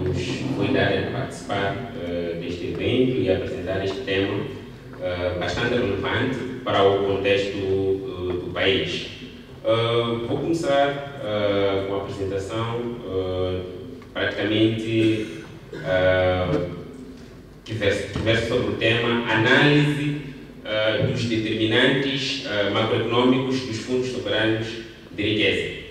nos foi dada de participar deste evento e apresentar este tema bastante relevante para o contexto do país. Vou começar com a apresentação praticamente que versa sobre o tema análise dos determinantes macroeconômicos dos fundos soberanos de riqueza.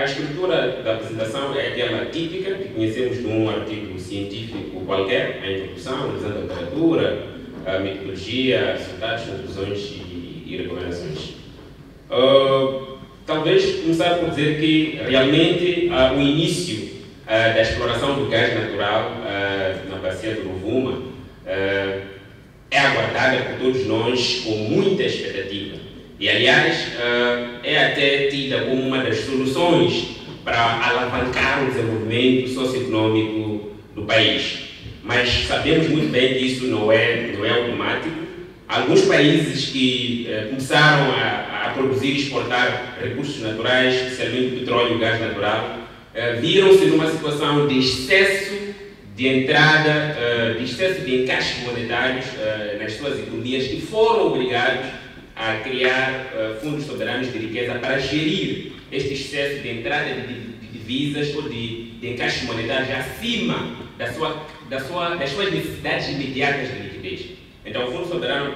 A estrutura da apresentação é aquela típica que conhecemos de um artigo científico qualquer, a introdução, analisando a literatura, a metodologia, resultados, conclusões e recomendações. Talvez começar por dizer que realmente o início da exploração do gás natural na bacia do Rovuma é aguardada por todos nós com muita expectativa. E, aliás, é até tida como uma das soluções para alavancar o desenvolvimento socioeconômico do país. Mas sabemos muito bem que isso não é automático. Alguns países que começaram a produzir e exportar recursos naturais, especialmente petróleo e gás natural, viram-se numa situação de excesso de entrada, de excesso de encaixes monetários nas suas economias e foram obrigados a criar fundos soberanos de riqueza para gerir este excesso de entrada de divisas ou de encaixes monetários acima das suas necessidades imediatas de liquidez. Então, o Fundo Soberano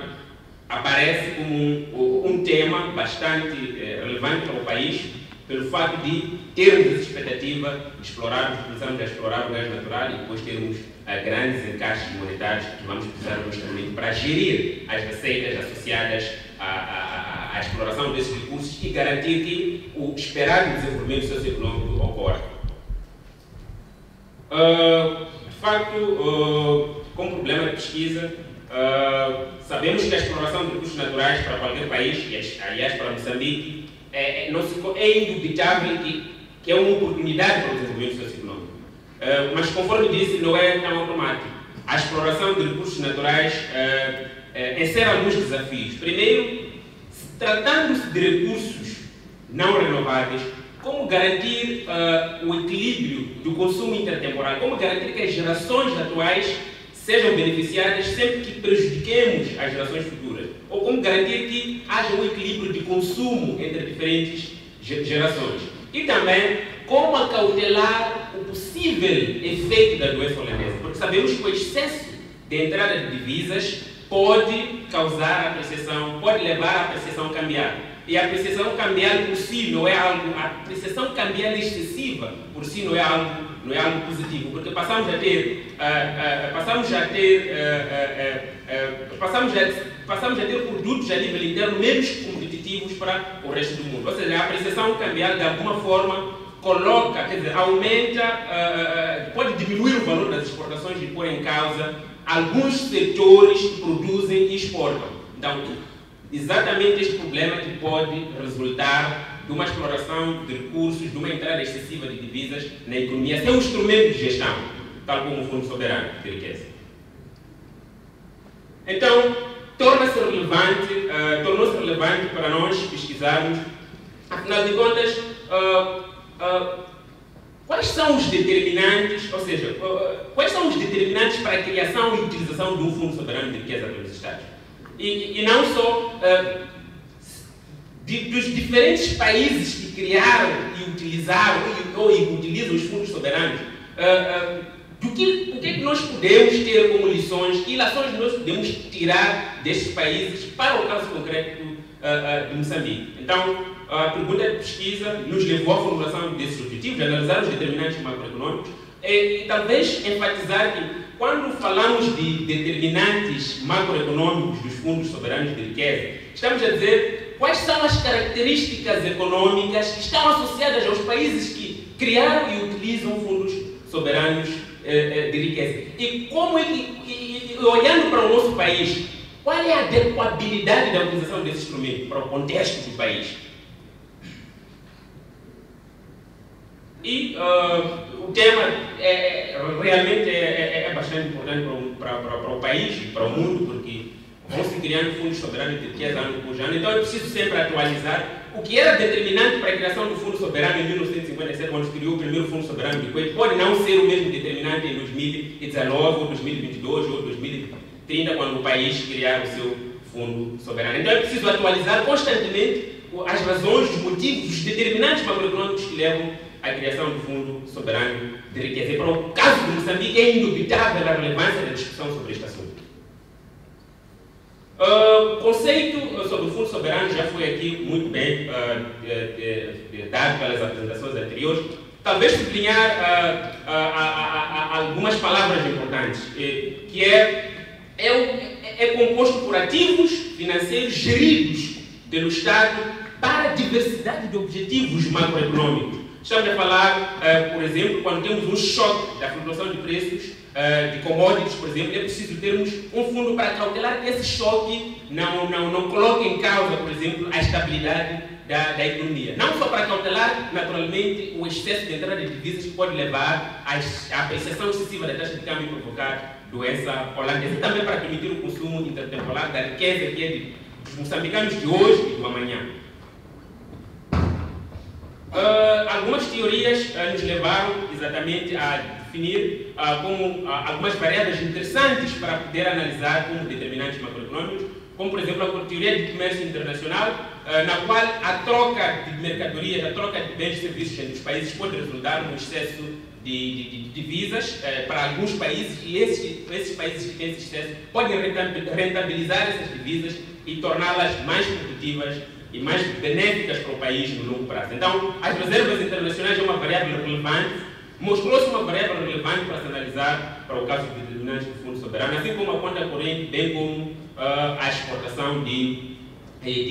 aparece como um tema bastante relevante para o país, pelo fato de termos essa expectativa de começarmos a explorar o gás natural e depois termos grandes encaixes monetários que vamos precisar do instrumento para gerir as receitas associadas à exploração desses recursos e garantir que o esperado desenvolvimento socioeconômico ocorra. De facto, como problema de pesquisa, sabemos que a exploração de recursos naturais para qualquer país, e aliás para Moçambique, é indubitável que é uma oportunidade para o desenvolvimento socioeconômico. Mas, conforme disse, não é tão automático. A exploração de recursos naturais encerra alguns desafios. Primeiro, tratando-se de recursos não renováveis, como garantir o equilíbrio do consumo intertemporal, como garantir que as gerações atuais sejam beneficiadas sempre que prejudiquemos as gerações futuras, ou como garantir que haja um equilíbrio de consumo entre diferentes gerações. E também como acautelar o possível efeito da doença holandesa, porque sabemos que o excesso de entrada de divisas pode causar apreciação, pode levar à apreciação cambial. E a apreciação cambial por si não é algo, a apreciação cambial excessiva por si não é algo positivo, porque passamos a ter produtos a nível interno menos competitivos para o resto do mundo. Ou seja, a apreciação cambial de alguma forma coloca, quer dizer, aumenta, pode diminuir o valor das exportações e pôr em causa alguns setores que produzem e exportam. Então, exatamente este problema que pode resultar de uma exploração de recursos, de uma entrada excessiva de divisas na economia, sem um instrumento de gestão, tal como o Fundo Soberano de Riqueza. Então, tornou-se relevante para nós pesquisarmos, afinal de contas, quais são os determinantes, ou seja, quais são os determinantes para a criação e utilização de um Fundo Soberano de Riqueza pelos Estados? E não só dos diferentes países que criaram e utilizaram ou utilizam os fundos soberanos, o que é que nós podemos ter como lições, que lições nós podemos tirar destes países para o caso concreto de Moçambique. Então, a pergunta de pesquisa nos levou à formulação desses objetivos, analisar os determinantes macroeconômicos e talvez enfatizar que quando falamos de determinantes macroeconômicos dos fundos soberanos de riqueza, estamos a dizer quais são as características econômicas que estão associadas aos países que criaram e utilizam fundos soberanos de riqueza. E como é que, olhando para o nosso país, qual é a adequabilidade da utilização desse instrumento para o contexto do país? E o tema realmente é bastante importante para o país e para o mundo, porque vão se criando fundos soberanos de riqueza ano por ano, então é preciso sempre atualizar o que era determinante para a criação do Fundo Soberano em 1957, quando se criou o primeiro Fundo Soberano de Kuwait, pode não ser o mesmo determinante em 2019, ou 2022, ou 2030, quando o país criar o seu Fundo Soberano. Então é preciso atualizar constantemente as razões, os motivos, os determinantes macroeconômicos que levam à criação do Fundo Soberano de Riqueza. E para o caso de Moçambique é indubitável a relevância da discussão sobre este assunto. O conceito sobre o Fundo Soberano já foi aqui muito bem dado pelas apresentações anteriores. Talvez sublinhar algumas palavras importantes, que é composto por ativos financeiros geridos pelo Estado para a diversidade de objetivos macroeconômicos. Estamos a falar, por exemplo, quando temos um choque da flutuação de preços de commodities, por exemplo, é preciso termos um fundo para cautelar que esse choque não coloque em causa, por exemplo, a estabilidade da economia. Não só para cautelar, naturalmente, o excesso de entrada de divisas que pode levar à apreciação excessiva da taxa de câmbio e provocar doença holandesa, e também para permitir o consumo intertemporal da riqueza que é dos moçambicanos de hoje e do amanhã. Algumas teorias nos levaram exatamente a definir como algumas variáveis interessantes para poder analisar como determinantes macroeconômicos, como por exemplo a teoria de comércio internacional, na qual a troca de mercadorias, a troca de bens e serviços entre os países pode resultar num excesso de divisas para alguns países, e esses países que têm esse excesso podem rentabilizar essas divisas e torná-las mais competitivas e mais benéficas para o país no longo prazo. Então, as reservas internacionais é uma variável relevante, mostrou-se uma variável relevante para se analisar para o caso de determinantes do Fundo Soberano, assim como a conta corrente, bem como a exportação de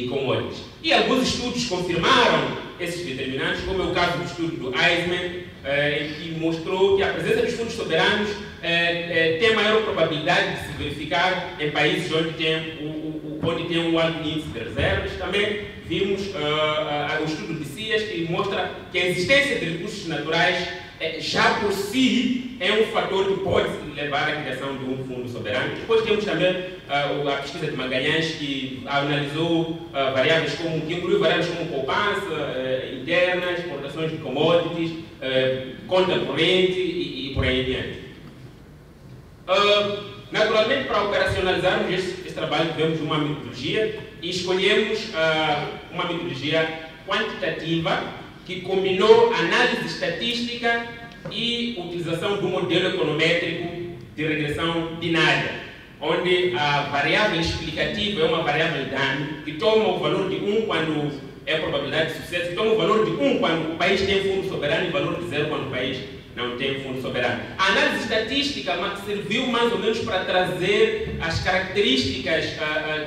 commodities. E alguns estudos confirmaram esses determinantes, como é o caso do estudo do Eisman, que mostrou que a presença dos fundos soberanos tem maior probabilidade de se verificar em países onde tem um alto índice de reservas. Também vimos o estudo de CIAS, que mostra que a existência de recursos naturais já por si é um fator que pode levar à criação de um fundo soberano. Depois temos também a pesquisa de Magalhães, que analisou variáveis que incluiu variáveis como poupança interna, exportações de commodities, conta corrente e por aí adiante. Naturalmente, para operacionalizarmos este trabalho, tivemos uma metodologia e escolhemos uma metodologia quantitativa que combinou análise estatística e utilização do modelo econométrico de regressão binária, onde a variável explicativa é uma variável dano que toma o valor de 1 quando é a probabilidade de sucesso, que toma o valor de 1 quando o país tem fundo soberano e o valor de 0 quando o país não tem fundo soberano. A análise estatística serviu mais ou menos para trazer as características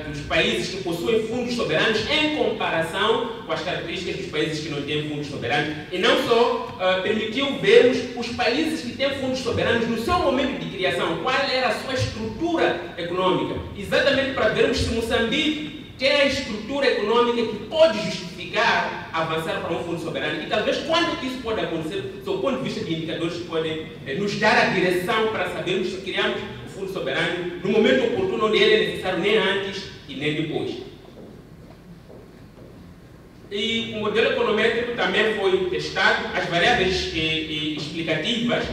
dos países que possuem fundos soberanos em comparação com as características dos países que não têm fundos soberanos, e não só permitiu vermos os países que têm fundos soberanos no seu momento de criação, qual era a sua estrutura econômica, exatamente para vermos se Moçambique tem a estrutura econômica que pode justificar avançar para um fundo soberano, e talvez quando isso pode acontecer, do ponto de vista de indicadores que podem nos dar a direção para sabermos se criamos o fundo soberano no momento oportuno, onde ele é necessário, nem antes e nem depois. E o modelo econométrico também foi testado. As variáveis explicativas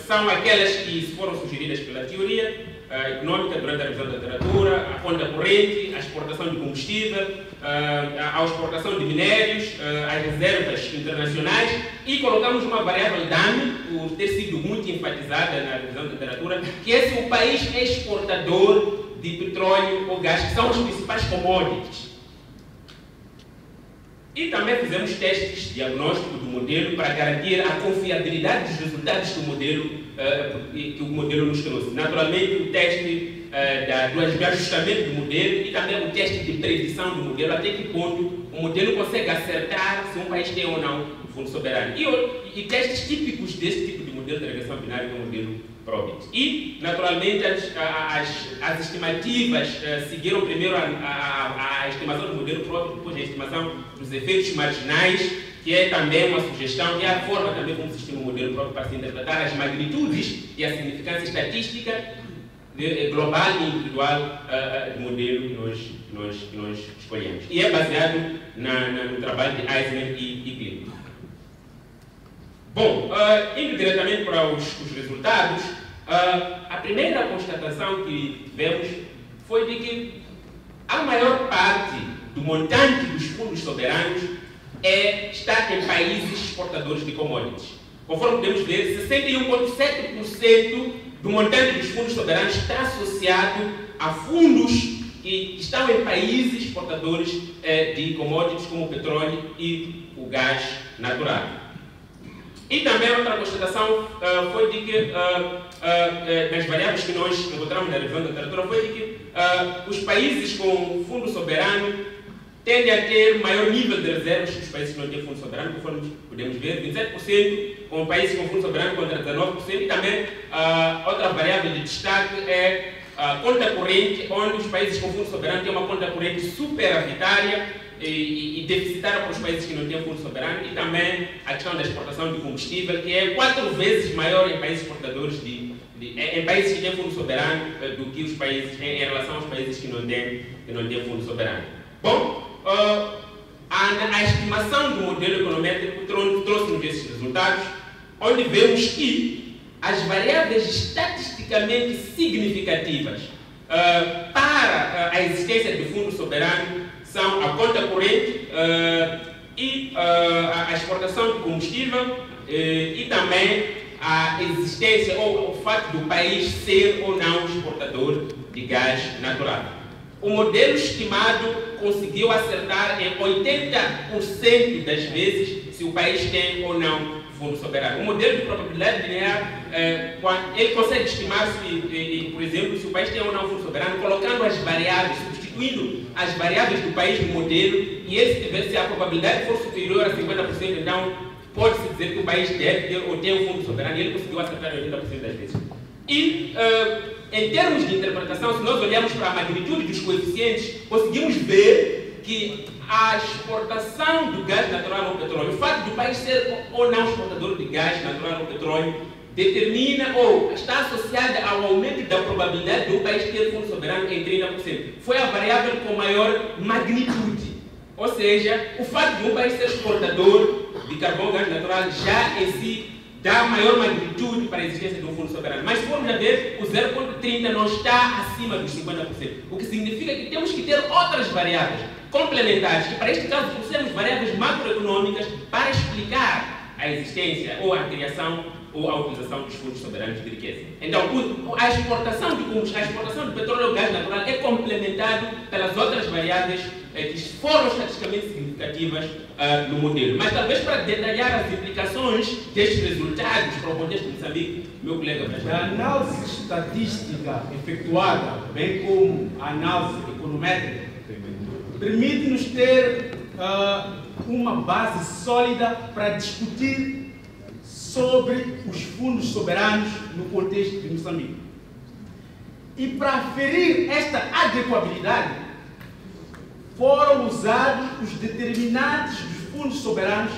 são aquelas que foram sugeridas pela teoria econômica durante a revisão da literatura: a conta corrente, a exportação de combustível, a exportação de minérios, as reservas internacionais, e colocamos uma variável dano, por ter sido muito enfatizada na revisão da literatura, que é se o país é exportador de petróleo ou gás, que são os principais commodities. E também fizemos testes diagnósticos do modelo para garantir a confiabilidade dos resultados do modelo, que o modelo nos trouxe. Naturalmente, o teste do ajustamento do modelo e também o teste de predição do modelo, até que ponto o modelo consegue acertar se um país tem ou não o fundo soberano. E testes típicos desse tipo de modelo de regressão binária, que é o modelo Probit. E, naturalmente, as estimativas seguiram primeiro a estimação do modelo Probit, depois a estimação dos efeitos marginais, que é também uma sugestão, que é a forma também como se estima o modelo Probit para se interpretar as magnitudes e a significância estatística global e individual de modelo que nós escolhemos. E é baseado no trabalho de Eisner e Klein. Bom, indo diretamente para os resultados, a primeira constatação que tivemos foi de que a maior parte do montante dos fundos soberanos está em países exportadores de commodities. Conforme podemos ver, 61,7% do montante dos fundos soberanos está associado a fundos que estão em países exportadores de commodities como o petróleo e o gás natural. E também outra constatação foi de que, nas variáveis que nós encontramos na revisão da literatura, foi de que os países com fundo soberano tendem a ter maior nível de reservas que os países que não têm fundo soberano, conforme podemos ver, 27% com países com fundo soberano contra 19%, e também outra variável de destaque é a conta corrente, onde os países com fundo soberano têm uma conta corrente superavitária e deficitária para os países que não têm fundo soberano, e também a questão da exportação de combustível, que é 4 vezes maior em países exportadores em países que têm fundo soberano do que os países em relação aos países que não têm fundo soberano. Bom, a estimação do modelo econométrico trouxe-nos esses resultados, onde vemos que as variáveis estatisticamente significativas para a existência de fundo soberano são a conta corrente e a exportação de combustível e também a existência ou o fato do país ser ou não exportador de gás natural. O modelo estimado conseguiu acertar em 80% das vezes se o país tem ou não fundo soberano. O modelo de probabilidade linear, ele consegue estimar, por exemplo, se o país tem ou não fundo soberano, colocando as variáveis, substituindo as variáveis do país no modelo, e se a probabilidade for superior a 50%, então pode-se dizer que o país deve ter ou tem um fundo soberano, e ele conseguiu acertar em 80% das vezes. E, em termos de interpretação, se nós olharmos para a magnitude dos coeficientes, conseguimos ver que a exportação do gás natural ou petróleo, o fato do país ser ou não exportador de gás natural ou petróleo, determina ou está associada ao aumento da probabilidade do país ter fundo soberano em 30%. Foi a variável com maior magnitude. Ou seja, o fato de um país ser exportador de carvão, gás natural, já em si dá maior magnitude para a existência de um fundo soberano. Mas se formos a ver, o 0,30 não está acima dos 50%. O que significa que temos que ter outras variáveis complementares, que para este caso usamos variáveis macroeconômicas para explicar a existência ou a criação ou a utilização dos fundos soberanos de riqueza. Então, a exportação de petróleo e gás natural é complementado pelas outras variáveis que foram estatisticamente significativas no modelo. Mas talvez para detalhar as implicações destes resultados para o contexto de Moçambique, meu colega Brasília. A análise estatística efetuada, bem como a análise econométrica, permite-nos ter uma base sólida para discutir sobre os fundos soberanos no contexto de Moçambique. E para aferir esta adequabilidade, foram usados os determinantes dos fundos soberanos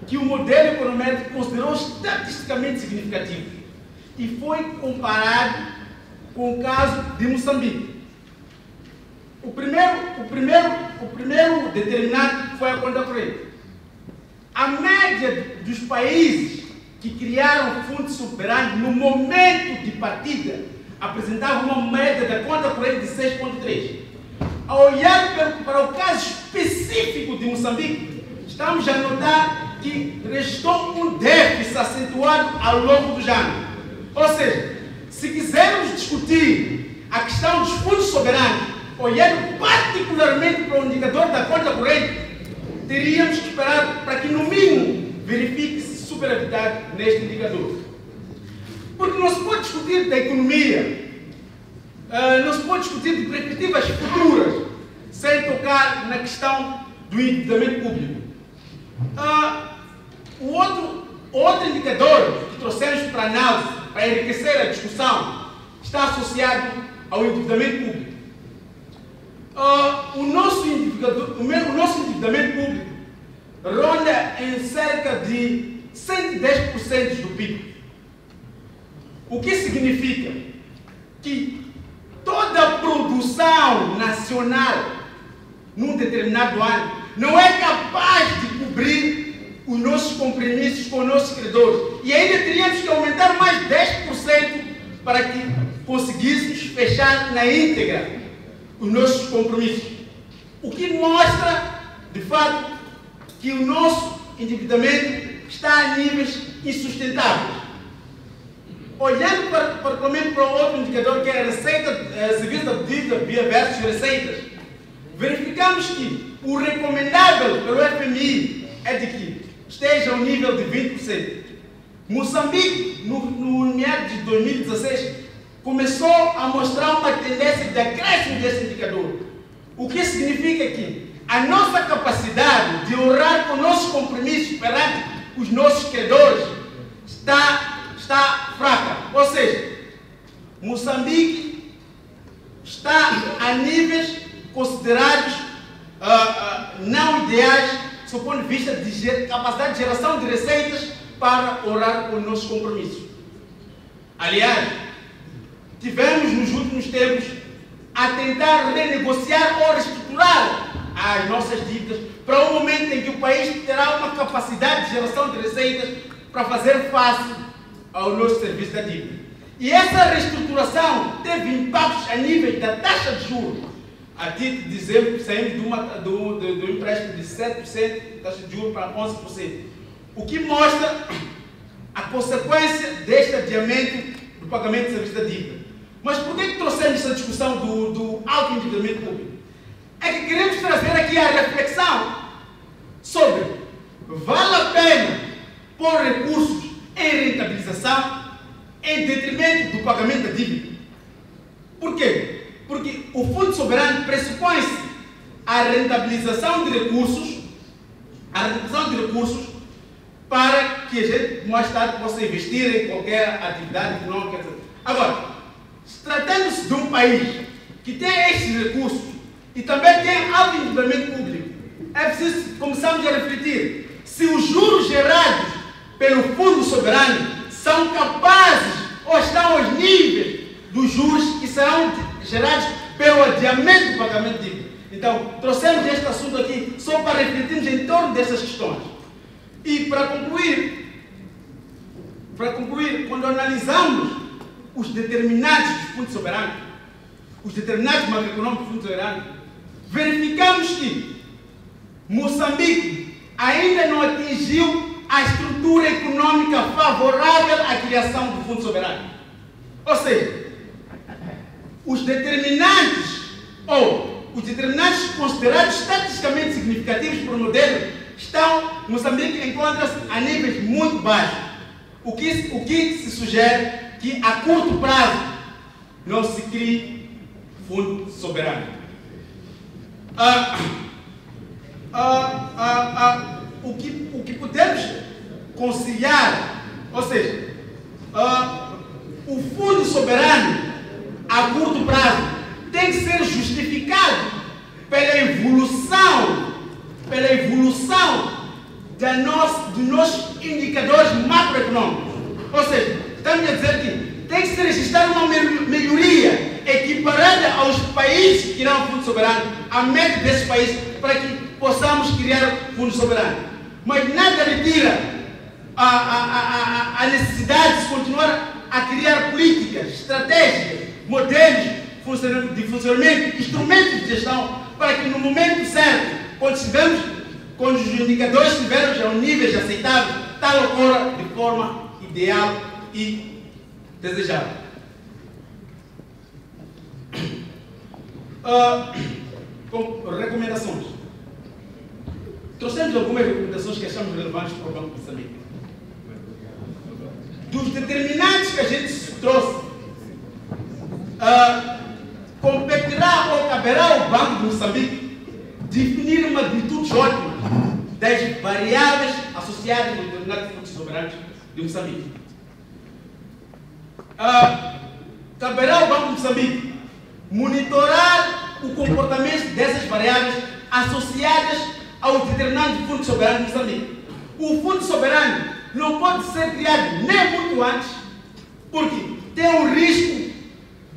que o modelo econométrico considerou estatisticamente significativos e foi comparado com o caso de Moçambique. O primeiro determinante foi a conta corrente. A média dos países que criaram fundos soberanos no momento de partida apresentava uma média da conta corrente de 6,3. Ao olhar para o caso específico de Moçambique, estamos a notar que restou um déficit acentuado ao longo dos anos. Ou seja, se quisermos discutir a questão dos fundos soberanos, olhando particularmente para o indicador da conta corrente, teríamos que esperar para que, no mínimo, verifique-se superavidade neste indicador. Porque não se pode discutir da economia, não se pode discutir de perspectivas futuras sem tocar na questão do endividamento público. O outro indicador que trouxemos para análise, para enriquecer a discussão, está associado ao endividamento público. O nosso endividamento público ronda em cerca de 110% do PIB. O que significa que produção nacional num determinado ano não é capaz de cobrir os nossos compromissos com os nossos credores. E ainda teríamos que aumentar mais 10% para que conseguíssemos fechar na íntegra os nossos compromissos. O que mostra, de fato, que o nosso endividamento está a níveis insustentáveis. Olhando particularmente para o outro indicador, que é a receita, serviço da dívida versus receitas, verificamos que o recomendável pelo FMI é de que esteja ao nível de 20%. Moçambique, no meados de 2016, começou a mostrar uma tendência de acréscimo desse indicador. O que significa que a nossa capacidade de honrar com nossos compromissos perante os nossos credores está fraca. Ou seja, Moçambique está a níveis considerados não ideais, do ponto de vista de capacidade de geração de receitas para honrar com os nossos compromissos. Aliás, tivemos nos últimos tempos a tentar renegociar ou reestruturar as nossas dívidas para um momento em que o país terá uma capacidade de geração de receitas para fazer face ao nosso serviço da dívida. E essa reestruturação teve impactos a nível da taxa de juros. A título de exemplo, saímos do empréstimo de 7% taxa de juros para 11%. O que mostra a consequência deste adiamento do pagamento do serviço da dívida. Mas por que trouxemos essa discussão do alto endividamento público? É que queremos trazer aqui a reflexão sobre vale a pena pôr recursos em rentabilização em detrimento do pagamento da dívida. Por quê? Porque o Fundo Soberano pressupõe-se a rentabilização de recursos, para que a gente mais tarde possa investir em qualquer atividade econômica. Agora, tratando-se de um país que tem estes recursos e também tem alto endividamento público, é preciso começarmos a refletir se os juros gerados pelo Fundo Soberano são capazes ou estão aos níveis dos juros que serão gerados pelo adiamento do pagamento de dívida. Então, trouxemos este assunto aqui só para refletirmos em torno dessas questões. E para concluir, quando analisamos os determinantes do Fundo Soberano, os determinantes macroeconômicos do Fundo Soberano, verificamos que Moçambique ainda não atingiu a estrutura econômica favorável à criação do Fundo Soberano. Ou seja, os determinantes considerados estatisticamente significativos para o modelo Moçambique encontra-se a níveis muito baixos. O que se sugere que a curto prazo não se crie Fundo Soberano. O que podemos conciliar, ou seja, o Fundo Soberano a curto prazo tem que ser justificado pela evolução dos nossos indicadores macroeconômicos. Ou seja, estamos a dizer que tem que se registrar uma melhoria equiparada aos países que irão ao Fundo Soberano, à média desses países, para que possamos criar Fundo Soberano. Mas nada retira a necessidade de se continuar a criar políticas, estratégias, modelos de funcionamento, instrumentos de gestão, para que no momento certo, quando os indicadores estiverem a um nível aceitável, tal ocorra de forma ideal e desejável. Recomendações. Trouxemos algumas recomendações que achamos relevantes para o Banco de Moçambique. Dos determinantes que a gente trouxe, competirá ou caberá ao Banco de Moçambique definir uma magnitude ótima das variáveis associadas aos determinados fundos soberanos de Moçambique. Caberá ao Banco de Moçambique monitorar o comportamento dessas variáveis associadas aos determinados fundos soberanos de Moçambique. O fundo soberano não pode ser criado nem muito antes, porque tem o risco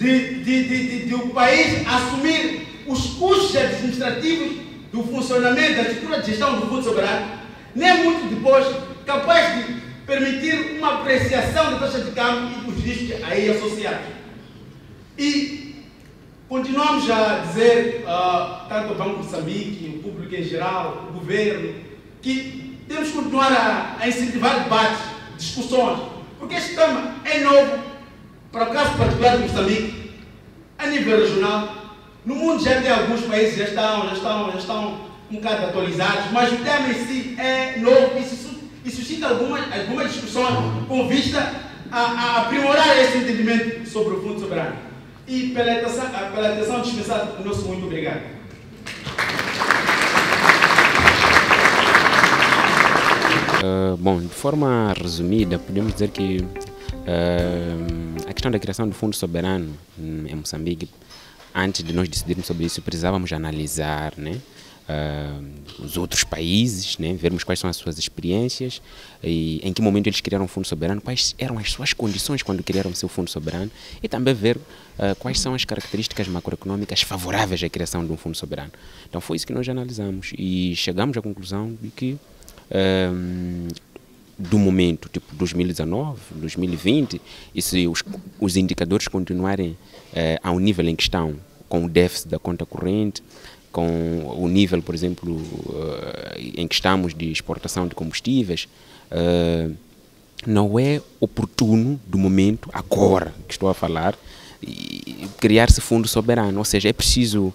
de o país assumir os custos administrativos do funcionamento da estrutura de gestão do Fundo Soberano, nem muito depois, capaz de permitir uma apreciação da taxa de câmbio e dos riscos aí associados. E continuamos a dizer, tanto o Banco de Moçambique, o público em geral, o governo, que temos que continuar a incentivar debates, discussões, porque este tema é novo, para o caso particular de Moçambique, a nível regional. No mundo já tem alguns países que já estão um bocado atualizados, mas o tema em si é novo e suscita algumas discussões com vista a aprimorar esse entendimento sobre o Fundo Soberano. E pela atenção dispensada, o nosso muito obrigado. Bom, de forma resumida, podemos dizer que a questão da criação do Fundo Soberano em Moçambique, antes de nós decidirmos sobre isso, precisávamos analisar, né, os outros países, né, vermos quais são as suas experiências e em que momento eles criaram o Fundo Soberano, quais eram as suas condições quando criaram o seu Fundo Soberano e também ver quais são as características macroeconômicas favoráveis à criação de um Fundo Soberano. Então foi isso que nós analisamos e chegamos à conclusão de que do momento, tipo 2019, 2020, e se os indicadores continuarem ao nível em que estão, com o déficit da conta corrente, com o nível, por exemplo, em que estamos de exportação de combustíveis, não é oportuno, do momento, agora que estou a falar, criar-se fundo soberano. Ou seja, é preciso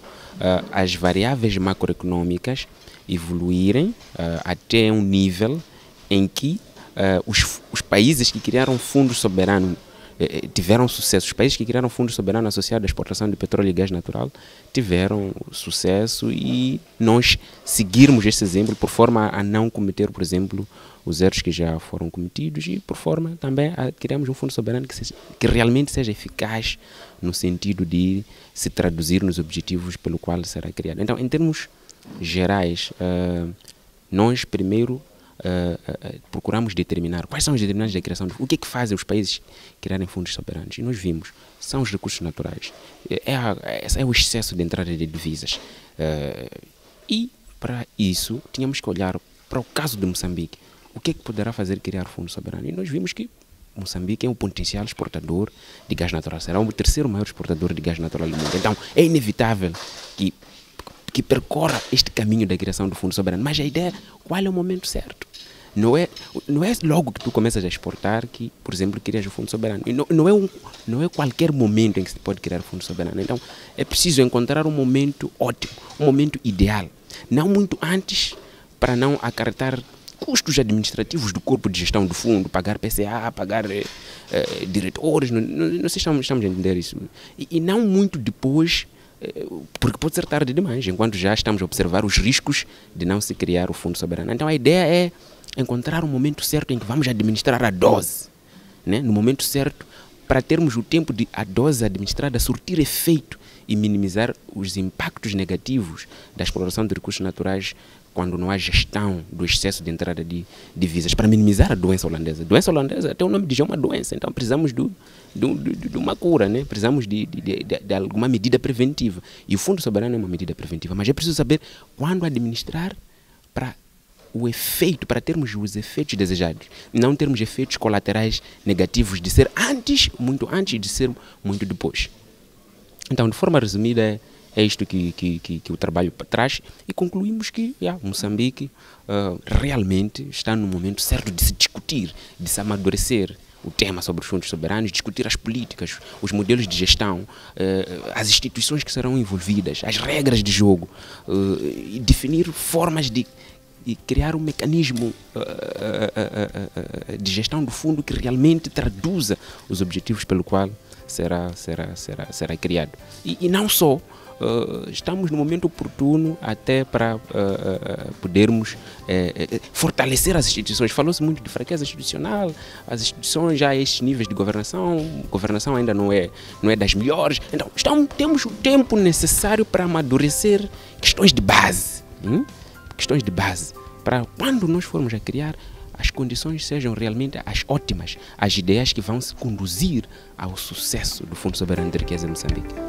as variáveis macroeconômicas evoluírem até um nível em que os países que criaram fundo soberano tiveram sucesso. Os países que criaram fundo soberano associado à exportação de petróleo e gás natural tiveram sucesso e nós seguirmos esse exemplo por forma a não cometer, por exemplo, os erros que já foram cometidos e por forma também a criarmos um fundo soberano que realmente seja eficaz no sentido de se traduzir nos objetivos pelo qual será criado. Então, em termos gerais, nós primeiro procuramos determinar quais são os determinantes da criação, o que é que fazem os países criarem fundos soberanos, e nós vimos, são os recursos naturais, é o excesso de entrada de divisas, e para isso tínhamos que olhar para o caso de Moçambique, o que é que poderá fazer criar fundo soberano, e nós vimos que Moçambique é um potencial exportador de gás natural, será o terceiro maior exportador de gás natural do mundo, então é inevitável que percorra este caminho da criação do fundo soberano, mas a ideia é qual é o momento certo. Não é logo que tu começas a exportar que, por exemplo, crias o fundo soberano. E não é qualquer momento em que se pode criar o fundo soberano. Então, é preciso encontrar um momento ótimo, um momento ideal. Não muito antes, para não acarretar custos administrativos do corpo de gestão do fundo, pagar PCA, pagar diretores, não sei se estamos a entender isso. E não muito depois, porque pode ser tarde demais, enquanto já estamos a observar os riscos de não se criar o fundo soberano. Então a ideia é encontrar um momento certo em que vamos administrar a dose, né? No momento certo, para termos o tempo de a dose administrada surtir efeito e minimizar os impactos negativos da exploração de recursos naturais quando não há gestão do excesso de entrada de divisas, para minimizar a doença holandesa. Doença holandesa, até o nome diz, é uma doença, então precisamos de uma cura, né? Precisamos de alguma medida preventiva. E o Fundo Soberano é uma medida preventiva, mas é preciso saber quando administrar para o efeito, para termos os efeitos desejados, não termos efeitos colaterais negativos de ser muito antes e de ser muito depois. Então, de forma resumida, é isto que o trabalho traz e concluímos que Moçambique realmente está no momento certo de se discutir, de se amadurecer o tema sobre os fundos soberanos, discutir as políticas, os modelos de gestão, as instituições que serão envolvidas, as regras de jogo, e definir formas de criar um mecanismo de gestão do fundo que realmente traduza os objetivos pelo qual será criado. E não só, estamos no momento oportuno até para podermos fortalecer as instituições. Falou-se muito de fraqueza institucional, as instituições já a estes níveis de governação ainda não é das melhores. Então, temos o tempo necessário para amadurecer questões de base. Questões de base, para quando nós formos a criar, as condições sejam realmente as ótimas, as ideias que vão se conduzir ao sucesso do Fundo Soberano de Riqueza de Moçambique.